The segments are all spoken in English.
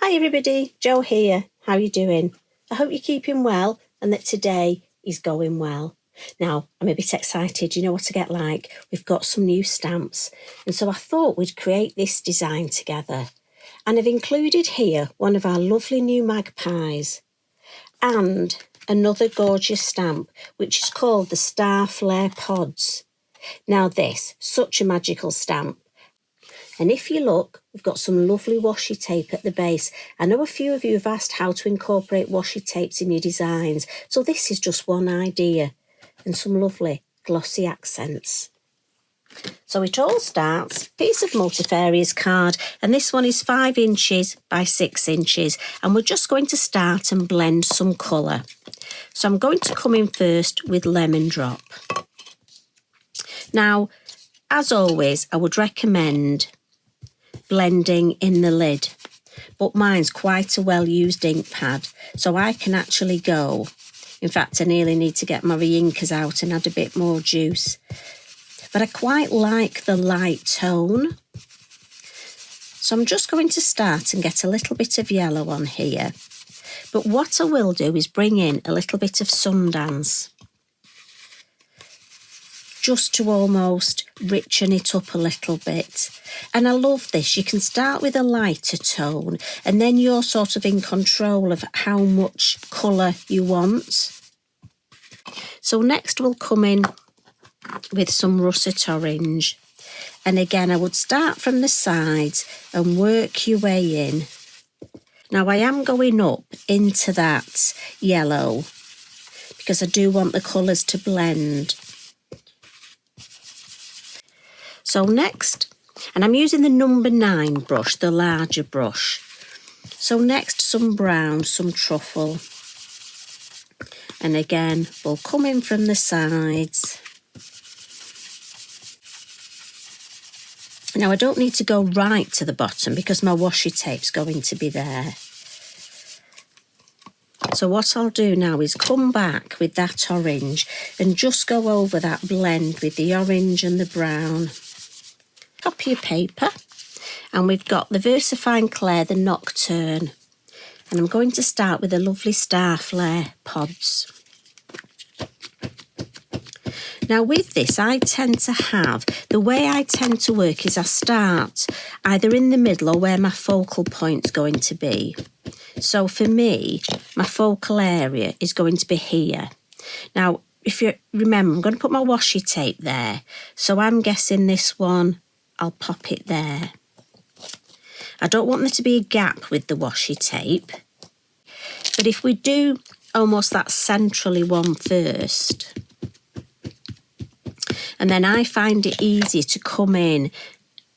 Hi everybody, Jo here. How are you doing? I hope you're keeping well and that today is going well. Now, I'm a bit excited. You know what I get like? We've got some new stamps. And so I thought we'd create this design together. And I've included here one of our lovely new magpies and another gorgeous stamp, which is called the Starflare Pods. Now this, such a magical stamp. And if you look, we've got some lovely washi tape at the base. I know a few of you have asked how to incorporate washi tapes in your designs, so this is just one idea. And some lovely glossy accents. So it all starts, piece of multifarious card, and this one is 5 inches by 6 inches, and we're just going to start and blend some colour. So I'm going to come in first with Lemon Drop. Now, as always, I would recommend blending in the lid, but mine's quite a well-used ink pad, so I can actually go. In fact, I nearly need to get my re-inkers out and add a bit more juice. But I quite like the light tone. So I'm just going to start and get a little bit of yellow on here. But what I will do is bring in a little bit of Sundance, just to almost richen it up a little bit. And I love this. You can start with a lighter tone and then you're sort of in control of how much colour you want. So next we'll come in with some russet orange. And again, I would start from the sides and work your way in. Now I am going up into that yellow because I do want the colours to blend. So next, and I'm using the number 9 brush, the larger brush. So next, some brown, some truffle. And again, we'll come in from the sides. Now I don't need to go right to the bottom because my washi tape's going to be there. So what I'll do now is come back with that orange and just go over that blend with the orange and the brown. Copy your paper, and we've got the VersaFine Clair, the Nocturne, and I'm going to start with the lovely Starflare Pods. Now with this, I tend to have, the way I tend to work is I start either in the middle or where my focal point's going to be. So for me, my focal area is going to be here. Now, if you remember, I'm going to put my washi tape there, so I'm guessing this one, I'll pop it there. I don't want there to be a gap with the washi tape. But if we do almost that centrally one first, and then I find it easy to come in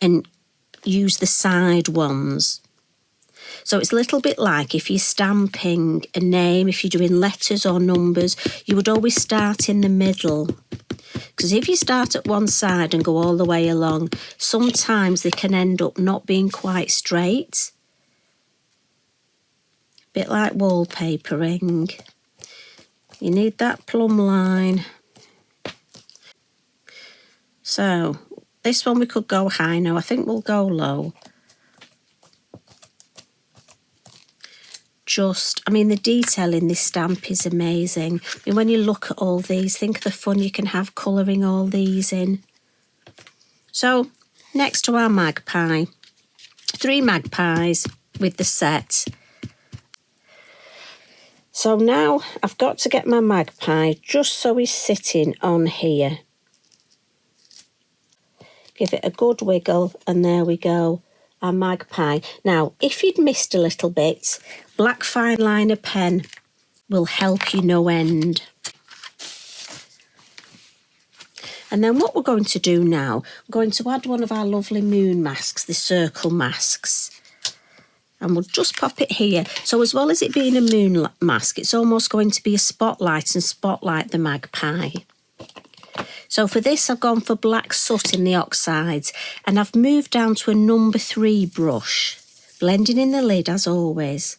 and use the side ones. So it's a little bit like if you're stamping a name, if you're doing letters or numbers, you would always start in the middle. Because if you start at one side and go all the way along, sometimes they can end up not being quite straight. A bit like wallpapering. You need that plumb line. So this one we could go high now. I think we'll go low. The detail in this stamp is amazing. When you look at all these, think of the fun you can have colouring all these in. So, next to our magpie, 3 magpies with the set. So now I've got to get my magpie just so he's sitting on here. Give it a good wiggle, and there we go. Our magpie. Now, if you'd missed a little bit, black fine liner pen will help you no end. And then what we're going to do now, we're going to add one of our lovely moon masks, the circle masks. And we'll just pop it here. So as well as it being a moon mask, it's almost going to be a spotlight and spotlight the magpie. So for this, I've gone for black soot in the oxides, and I've moved down to a number 3 brush, blending in the lid as always.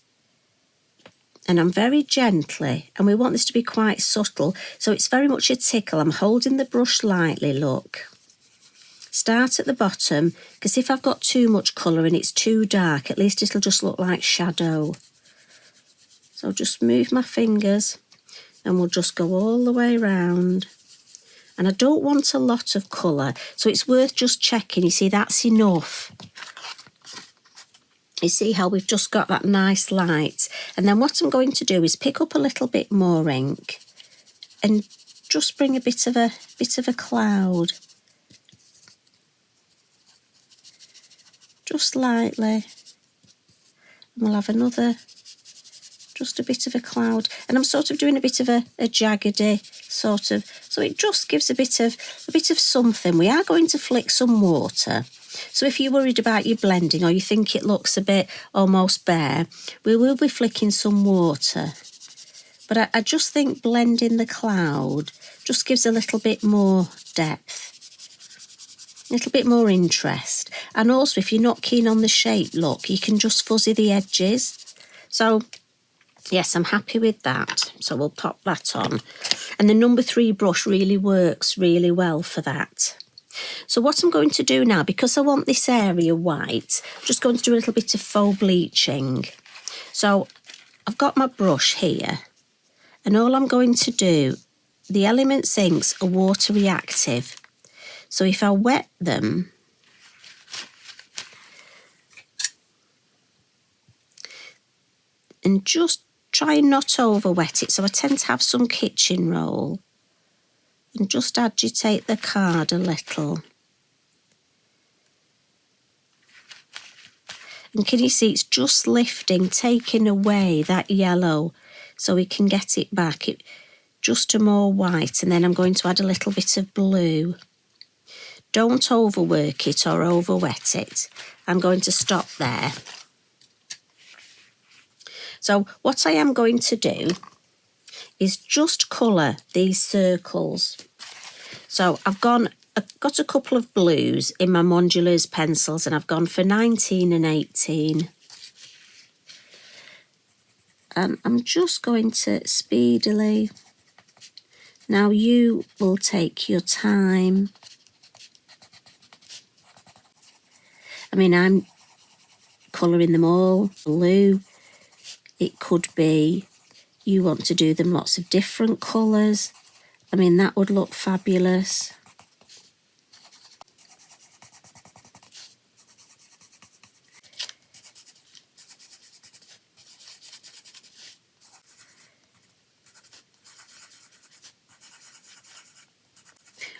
And I'm very gently, and we want this to be quite subtle, so it's very much a tickle. I'm holding the brush lightly, look. start at the bottom, because if I've got too much colour and it's too dark, at least it'll just look like shadow. So just move my fingers and we'll just go all the way around. And I don't want a lot of colour, so it's worth just checking. You see, that's enough. You see how we've just got that nice light. And then what I'm going to do is pick up a little bit more ink and just bring a bit of a cloud. Just lightly. And we'll have another, just a bit of a cloud. And I'm sort of doing a bit of a jaggedy sort of, so it just gives a bit of something. We are going to flick some water. So if you're worried about your blending or you think it looks a bit almost bare, we will be flicking some water. But I just think blending the cloud just gives a little bit more depth, a little bit more interest. And also, if you're not keen on the shape look, you can just fuzzy the edges. So yes, I'm happy with that. So we'll pop that on. And the number 3 brush really works really well for that. So what I'm going to do now, because I want this area white, I'm just going to do a little bit of faux bleaching. So I've got my brush here, and all I'm going to do, the Elements inks are water reactive. So if I wet them, and just try not to over wet it, so I tend to have some kitchen roll, and just agitate the card a little. And can you see it's just lifting, taking away that yellow so we can get it back just to more white. And then I'm going to add a little bit of blue. Don't overwork it or over wet it. I'm going to stop there. So what I am going to do is just colour these circles. So I've got a couple of blues in my Modulars pencils, and I've gone for 19 and 18. And I'm just going to speedily, now you will take your time. I mean, I'm colouring them all blue. It could be you want to do them lots of different colours. I mean, that would look fabulous.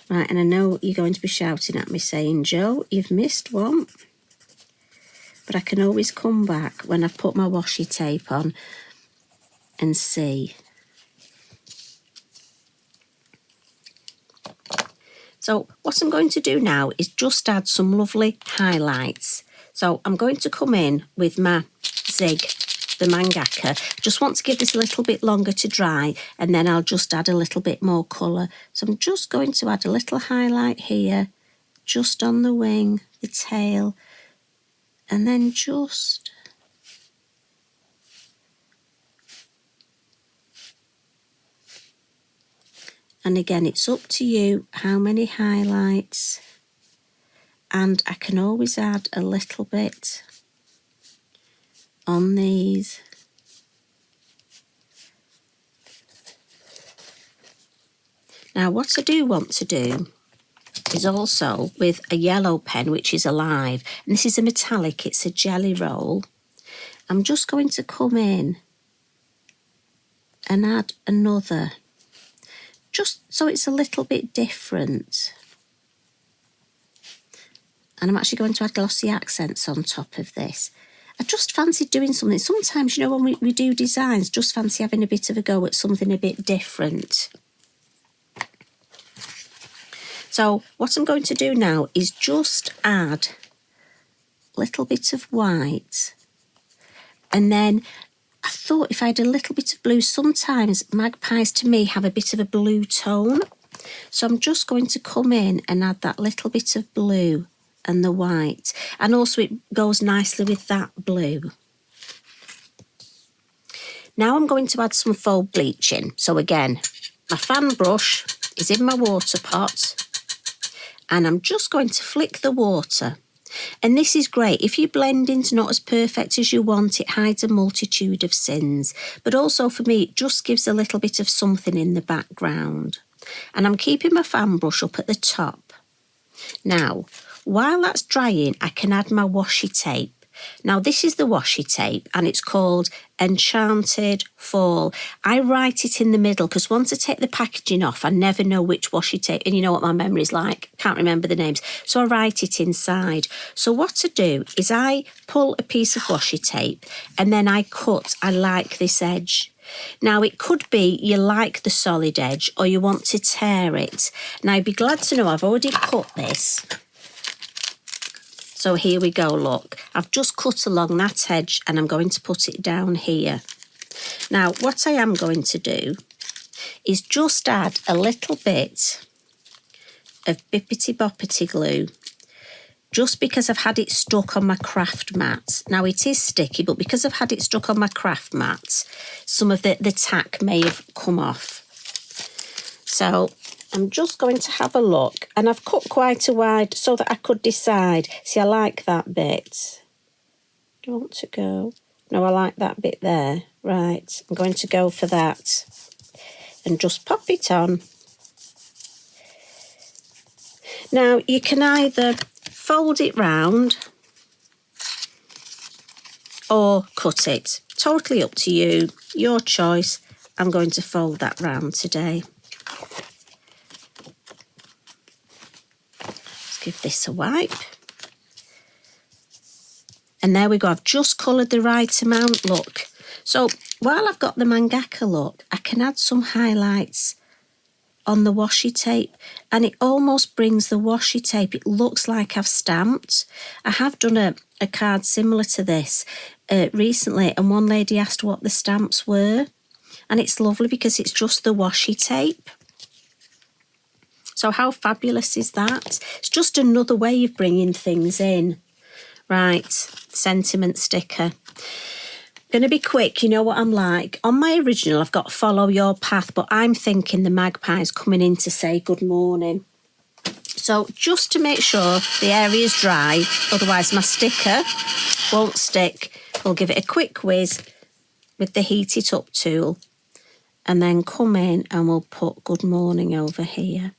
Right, and I know you're going to be shouting at me saying, Jo, you've missed one. But I can always come back when I've put my washi tape on and see. So what I'm going to do now is just add some lovely highlights. So I'm going to come in with my Zig, the mangaka. Just want to give this a little bit longer to dry, and then I'll just add a little bit more colour. So I'm just going to add a little highlight here, just on the wing, the tail, and then just and again, it's up to you how many highlights, and I can always add a little bit on these. Now what I do want to do is also with a yellow pen, which is alive, and this is a metallic, it's a jelly roll. I'm just going to come in and add another, just so it's a little bit different. And I'm actually going to add Glossy Accents on top of this. I just fancied doing something. Sometimes, you know, when we do designs, just fancy having a bit of a go at something a bit different. So what I'm going to do now is just add a little bit of white. And then I thought if I had a little bit of blue, sometimes magpies to me have a bit of a blue tone. So I'm just going to come in and add that little bit of blue and the white. And also it goes nicely with that blue. Now I'm going to add some faux bleaching. So again, my fan brush is in my water pot. and I'm just going to flick the water. And this is great. If your blending's not as perfect as you want, it hides a multitude of sins. But also for me, it just gives a little bit of something in the background. And I'm keeping my fan brush up at the top. Now, while that's drying, I can add my washi tape. Now, this is the washi tape, and it's called Enchanted Fall. I write it in the middle because once I take the packaging off, I never know which washi tape, and you know what my memory's like, can't remember the names, so I write it inside. So what I do is I pull a piece of washi tape, and then I like this edge. Now, it could be you like the solid edge or you want to tear it. Now, I'd be glad to know I've already cut this. So here we go, look. I've just cut along that edge and I'm going to put it down here. Now, what I am going to do is just add a little bit of bippity-boppity glue, just because I've had it stuck on my craft mat. Now, it is sticky, but because I've had it stuck on my craft mat, some of the tack may have come off. So I'm just going to have a look, and I've cut quite a wide so that I could decide. See, I like that bit. Do I want to go? No, I like that bit there. Right, I'm going to go for that and just pop it on. Now, you can either fold it round or cut it. Totally up to you, your choice. I'm going to fold that round today. Let's give this a wipe. And there we go, I've just coloured the right amount, look. So while I've got the mangaka look, I can add some highlights on the washi tape, and it almost brings the washi tape, it looks like I've stamped. I have done a card similar to this recently, and one lady asked what the stamps were, and it's lovely because it's just the washi tape. So how fabulous is that? It's just another way of bringing things in. Right, sentiment sticker. Going to be quick, you know what I'm like. On my original, I've got follow your path, but I'm thinking the magpie's coming in to say good morning. So just to make sure the area's dry, otherwise my sticker won't stick, we'll give it a quick whiz with the heat it up tool, and then come in and we'll put good morning over here.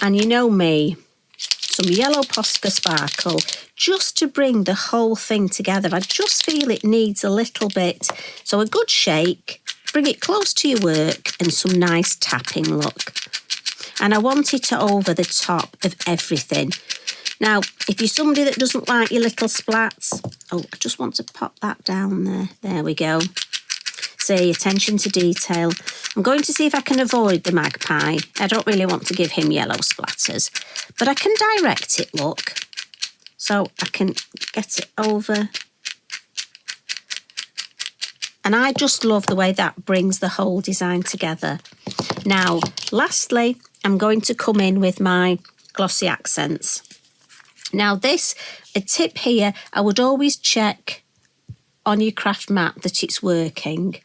And you know me, some yellow Posca sparkle, just to bring the whole thing together. I just feel it needs a little bit. So a good shake, bring it close to your work, and some nice tapping, look. And I want it over the top of everything. Now, if you're somebody that doesn't like your little splats, oh, I just want to pop that down there. There we go. See, attention to detail. I'm going to see if I can avoid the magpie. I don't really want to give him yellow splatters, but I can direct it, look. So I can get it over. And I just love the way that brings the whole design together. Now, lastly, I'm going to come in with my Glossy Accents. Now this, a tip here, I would always check on your craft mat that it's working.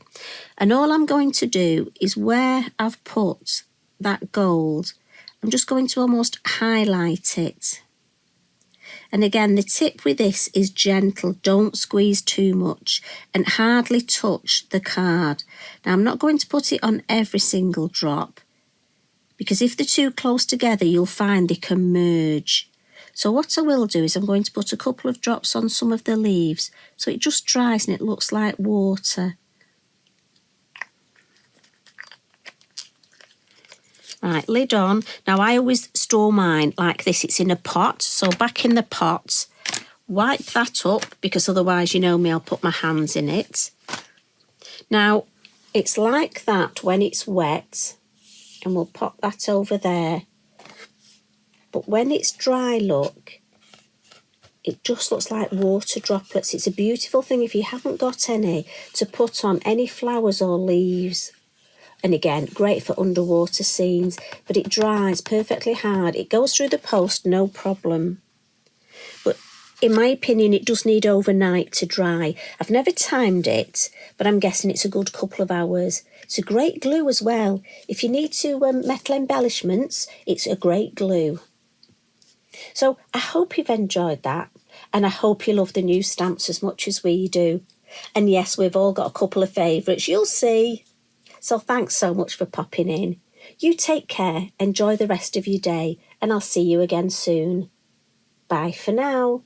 And all I'm going to do is where I've put that gold, I'm just going to almost highlight it. And again, the tip with this is gentle, don't squeeze too much and hardly touch the card. Now, I'm not going to put it on every single drop because if they're too close together, you'll find they can merge. So what I will do is I'm going to put a couple of drops on some of the leaves so it just dries and it looks like water. Right, lid on. Now, I always store mine like this. It's in a pot. So back in the pot, wipe that up because otherwise, you know me, I'll put my hands in it. Now, it's like that when it's wet, and we'll pop that over there. But when it's dry, look, it just looks like water droplets. It's a beautiful thing if you haven't got any to put on any flowers or leaves. And again, great for underwater scenes, but it dries perfectly hard. It goes through the post, no problem. But In my opinion, it does need overnight to dry. I've never timed it, but I'm guessing it's a good couple of hours. It's a great glue as well. If you need to metal embellishments, it's a great glue. So I hope you've enjoyed that, and I hope you love the new stamps as much as we do. And yes, we've all got a couple of favourites, you'll see. So thanks so much for popping in. You take care, enjoy the rest of your day, and I'll see you again soon. Bye for now.